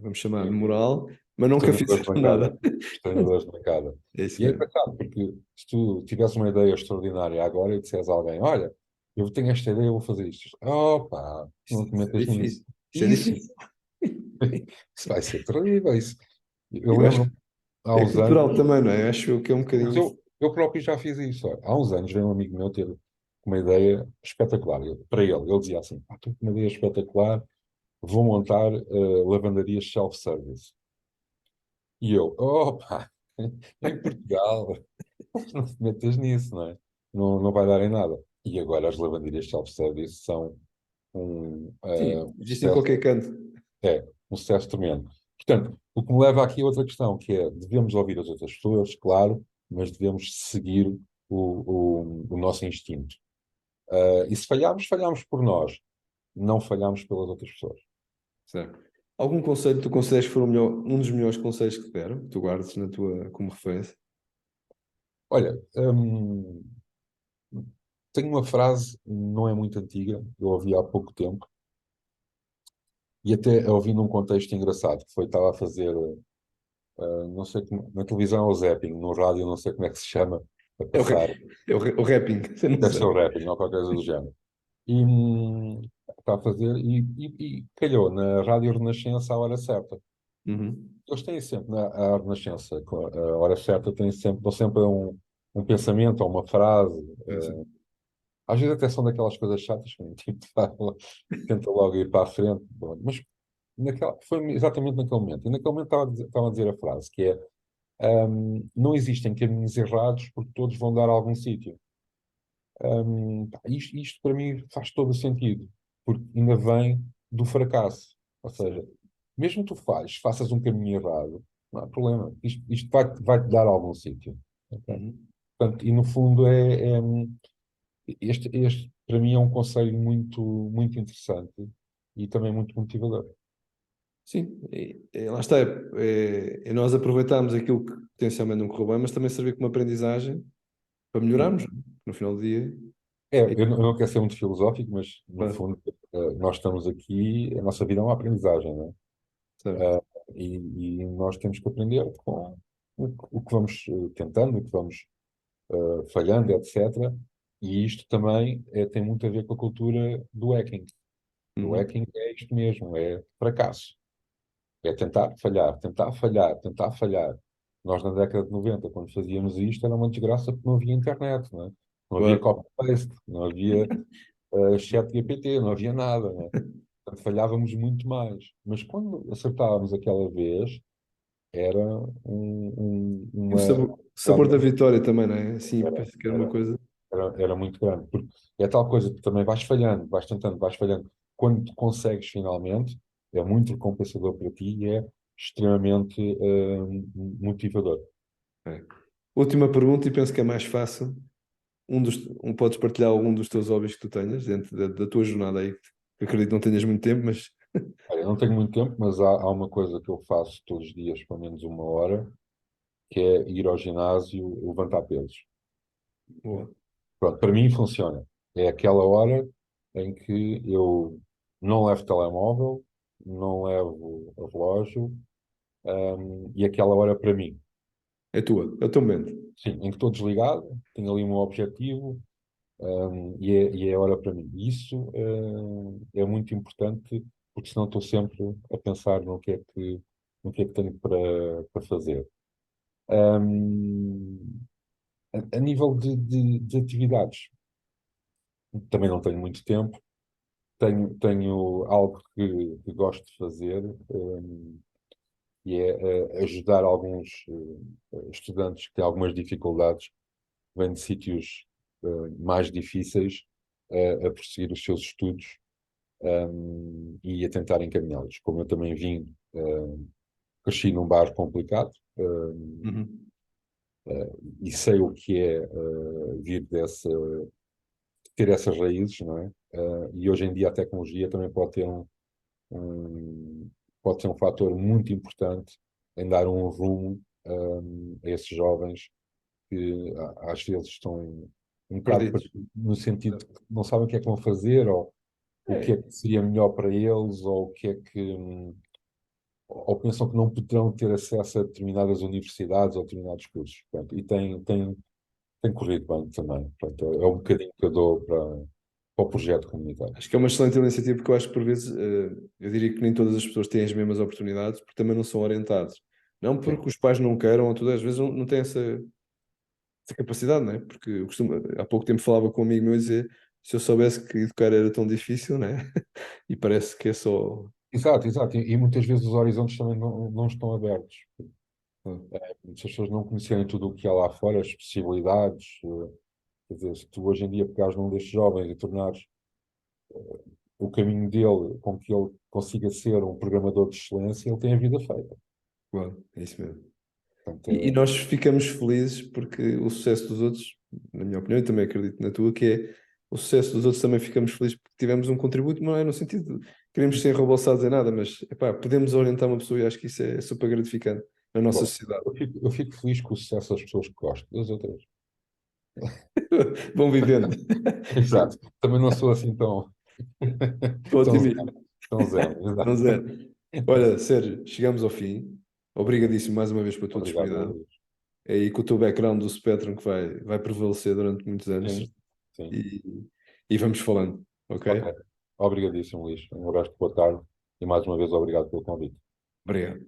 vamos chamar de Sim. moral, mas Os nunca treinadores de fizeram bancada. nada. Os treinadores de bancada. É isso E é mesmo. engraçado, porque se tu tivesse uma ideia extraordinária agora e disseres a alguém, olha, eu tenho esta ideia, eu vou fazer isto. Opa, não te Isto é metas nisso. difícil. Isto é Isso, difícil. isso vai ser terrível. Isso. Eu Eu acho lembro-me, que há é uns anos, cultural também, não é? Acho eu que é um mas bocadinho. eu próprio já fiz isso. Olha, há uns anos veio um amigo meu ter uma ideia espetacular. Para ele dizia assim, pá, estou com uma ideia espetacular, vou montar lavandarias self-service. E eu, opa, em Portugal, não te metas nisso, não é? Não, não vai dar em nada. E agora as lavanderias self-service são Sim, um existe em sucesso, qualquer canto. um sucesso tremendo. Portanto, o que me leva aqui a outra questão, que é, devemos ouvir as outras pessoas, claro, mas devemos seguir o nosso instinto. E se falharmos, falhamos por nós, não falhamos pelas outras pessoas. Certo. Algum conselho que tu consideres que foi um dos melhores conselhos que te deram, que tu guardes na tua, como referência? Olha, tenho uma frase, não é muito antiga, eu ouvi há pouco tempo, e até ouvi num contexto engraçado, que foi, estava a fazer, não sei como, na televisão é o zapping, no rádio não sei como é que se chama, a É o, passar, o rapping, eu não deve ser sei. o rapping ou qualquer coisa do género. E está a fazer, e calhou na Rádio Renascença à hora certa. Uhum. Eles têm sempre, a Renascença, a hora certa, têm sempre, dão sempre um pensamento ou uma frase. É, sim. Às vezes até são daquelas coisas chatas que tipo, tenta logo ir para a frente. Bom, mas foi exatamente naquele momento. E naquele momento estava a dizer a frase, que é não existem caminhos errados porque todos vão dar a algum sítio. Pá, isto para mim faz todo o sentido, porque ainda vem do fracasso. Ou seja, Certo. mesmo que tu faças um caminho errado, não há problema. Isto vai-te dar a algum sítio. Ok? Uhum. Portanto, e no fundo este para mim é um conselho muito, muito interessante e também muito motivador. Sim, lá está. Nós aproveitarmos aquilo que potencialmente não correu bem, mas também servir como aprendizagem para melhorarmos, não é? No final do dia. É, Eu não quero ser muito filosófico, mas no claro, fundo, nós estamos aqui, a nossa vida é uma aprendizagem, não é? certo. Eh, e nós temos que aprender com o que vamos tentando, o que vamos falhando, etc. E isto também tem muito a ver com a cultura do hacking. O Uhum. hacking é isto mesmo, é fracasso. É tentar falhar, tentar falhar, tentar falhar. Nós, na década de 90, quando fazíamos isto, era uma desgraça porque não havia internet, não é? Não havia Claro. copy-paste, não havia chat GPT, não havia nada, não é? Portanto, falhávamos muito mais. Mas quando acertávamos aquela vez, era E o uma. sabor da vitória também, não é? Assim, Era, penso que era uma era, coisa. era muito grande. Porque é tal coisa que também vais falhando, vais tentando, vais falhando. Quando tu consegues finalmente, é muito recompensador para ti e é extremamente motivador. É. Última pergunta, e penso que é mais fácil. Podes partilhar algum dos teus hobbies que tu tenhas dentro da tua jornada aí, que acredito que não tenhas muito tempo, mas Olha, eu não tenho muito tempo, mas há uma coisa que eu faço todos os dias, pelo menos uma hora, que é ir ao ginásio levantar pesos. boa. Pronto, para mim funciona. É aquela hora em que eu não levo telemóvel, não levo relógio, e aquela hora para mim. É tua, é o teu momento. Sim, em que estou desligado, tenho ali um objetivo, e é hora para mim. Isso é muito importante, porque senão estou sempre a pensar no que é que tenho para fazer. Um, a nível de atividades, também não tenho muito tempo. Tenho algo que gosto de fazer, e é ajudar alguns estudantes que têm algumas dificuldades, vêm de sítios mais difíceis, a prosseguir os seus estudos, e a tentar encaminhá-los. Como eu também vim, cresci num bairro complicado, Uhum. e sei o que é vir ter essas raízes, não é? E hoje em dia a tecnologia também um, pode ser um fator muito importante em dar um rumo a esses jovens que às vezes estão um bocado Perdidos. perdidos, no sentido de que não sabem o que é que vão fazer, ou o que É, é que seria melhor para eles, ou o que é que. Ou pensam que não poderão ter acesso a determinadas universidades ou determinados cursos. Pronto, e tem corrido bem também. Pronto, é um bocadinho que eu dou para o projeto comunitário. acho que é uma excelente iniciativa, porque eu acho que por vezes eu diria que nem todas as pessoas têm as mesmas oportunidades, porque também não são orientados. Não Sim. porque os pais não queiram, ou tudo, às vezes não têm essa capacidade, não é? Porque há pouco tempo falava com um amigo meu e dizia, se eu soubesse que educar era tão difícil, né? E parece que é só. Exato, exato. E muitas vezes os horizontes também não estão abertos. Se as pessoas não conhecerem tudo o que há lá fora, as possibilidades, quer dizer, se tu hoje em dia pegares num destes jovens e tornares o caminho dele com que ele consiga ser um programador de excelência, ele tem a vida feita. Claro, é isso mesmo. Portanto, E nós ficamos felizes porque o sucesso dos outros, na minha opinião, e também acredito na tua, que é o sucesso dos outros também ficamos felizes porque tivemos um contributo, não é no sentido de queremos ser enrobalsados em nada, mas epá, podemos orientar uma pessoa e acho que isso é super gratificante na nossa bom, sociedade. eu fico feliz com o sucesso das pessoas que gosto, das outras. Vão vivendo. Exato. Também não sou assim Estou tão zen, otimista. tão zen. Não Exato. zero. Olha, Sérgio, chegamos ao fim. Obrigadíssimo mais uma vez pela tua Obrigado, disponibilidade. Luís. É aí com o teu background do Spectrum que vai prevalecer durante muitos anos Sim, sim. e, e vamos falando, Ok. ok? Obrigadíssimo, Luís. Um resto de boa tarde e mais uma vez obrigado pelo convite. Obrigado.